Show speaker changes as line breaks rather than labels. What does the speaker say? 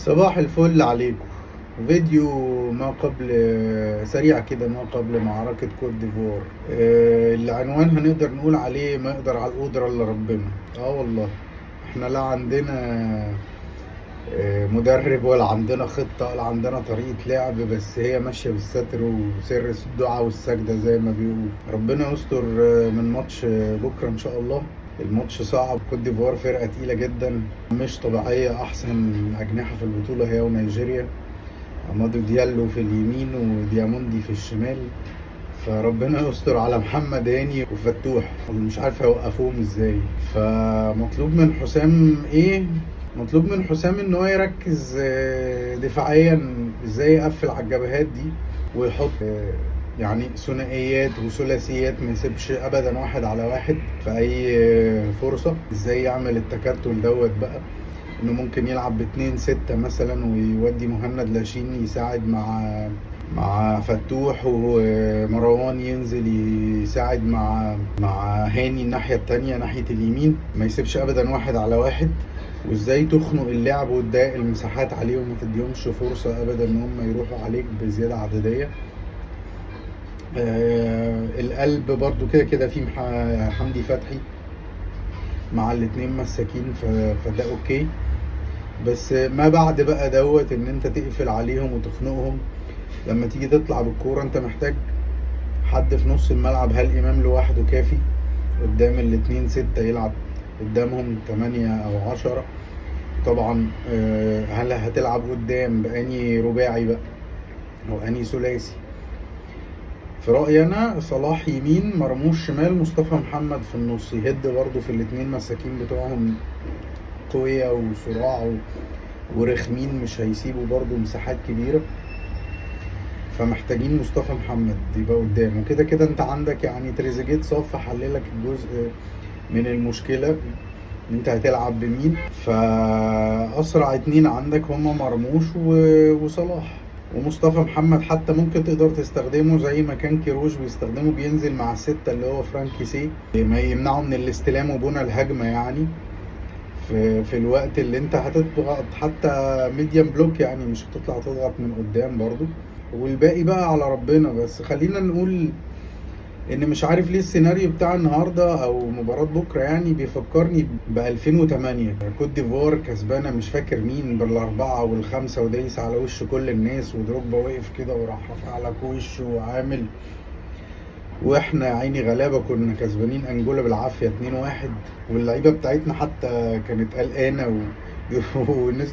صباح الفل عليكم. فيديو ما قبل سريع كده ما قبل معركة كوت ديفوار. العنوان هنقدر نقول عليه ما يقدر على القدرة الا ربنا. والله احنا لا عندنا مدرب ولا عندنا خطة ولا عندنا طريقة لعب، بس هي ماشية بالستر وسر الدعاء والسجدة زي ما بيقول. ربنا يستر من ماتش بكرة ان شاء الله. الماتش صعب، كوت ديفوار فرقة تقيلة جدا مش طبيعية، أحسن أجنحة في البطولة هي ونيجيريا، أمادو ديالو في اليمين ودياموندي في الشمال. فربنا يستر على محمد هاني وفتوح، مش عارف هيوقفوهم ازاي. فمطلوب من حسام ايه؟ مطلوب من حسام ان هو يركز دفاعيا، ازاي يقفل على الجبهات دي ويحط يعني ثنائيات وثلاثيات، ما يسيبش ابدا واحد على واحد في اي فرصه. ازاي يعمل التكتل دوت بقى؟ انه ممكن يلعب باتنين ستة مثلا ويودي مهند لاشين يساعد مع فتوح، ومروان ينزل يساعد مع هاني الناحية التانية ناحية اليمين، ما يسيبش ابدا واحد على واحد. وازاي تخنق اللعب وتضايق المساحات عليهم، ما تديهمش فرصة ابدا ان هم يروحوا عليك بزيادة عددية. القلب برضو كده كده في حمدي فتحي مع الاتنين مساكين، فده اوكي. بس ما بعد بقى دوت ان انت تقفل عليهم وتخنقهم. لما تيجي تطلع بالكورة انت محتاج حد في نص الملعب. هل امام لوحده كافي قدام الاتنين ستة؟ يلعب قدامهم 8 او 10 طبعا. هل هتلعب قدام بأني رباعي بقى او اني ثلاثي؟ في رأيي انا صلاح يمين، مرموش شمال، مصطفى محمد في النص، يهد برضه في الاتنين مساكين بتوعهم قوية وصراع ورخمين، مش هيسيبوا برضو مساحات كبيرة. فمحتاجين مصطفى محمد يبقى قدام. وكده كده انت عندك يعني تريزيجيه صف حللك الجزء من المشكلة ان انت هتلعب بمين. فاسرع اتنين عندك هما مرموش وصلاح. ومصطفى محمد حتى ممكن تقدر تستخدمه زي ما كان كيروش بيستخدمه، بينزل مع الستة اللي هو فرانكي سي، ما يمنعه من الاستلام وبنى الهجمة يعني في الوقت اللي انت هتضغط حتى ميديم بلوك، يعني مش هتطلع تضغط من قدام برضو. والباقي بقى على ربنا. بس خلينا نقول ان مش عارف ليه السيناريو بتاع النهارده او مباراة بكره يعني بيفكرني ب 2008 كوت ديفوار كسبانه، مش فاكر مين، بالاربعه والخمسه، ودايس على وش كل الناس، ودروجبا واقف كده وراح رافع لك وشه وعامل. واحنا عيني غلابه كنا كسبانين انجولا بالعافيه 2-1، واللعيبه بتاعتنا حتى كانت قلقانه ونزلوا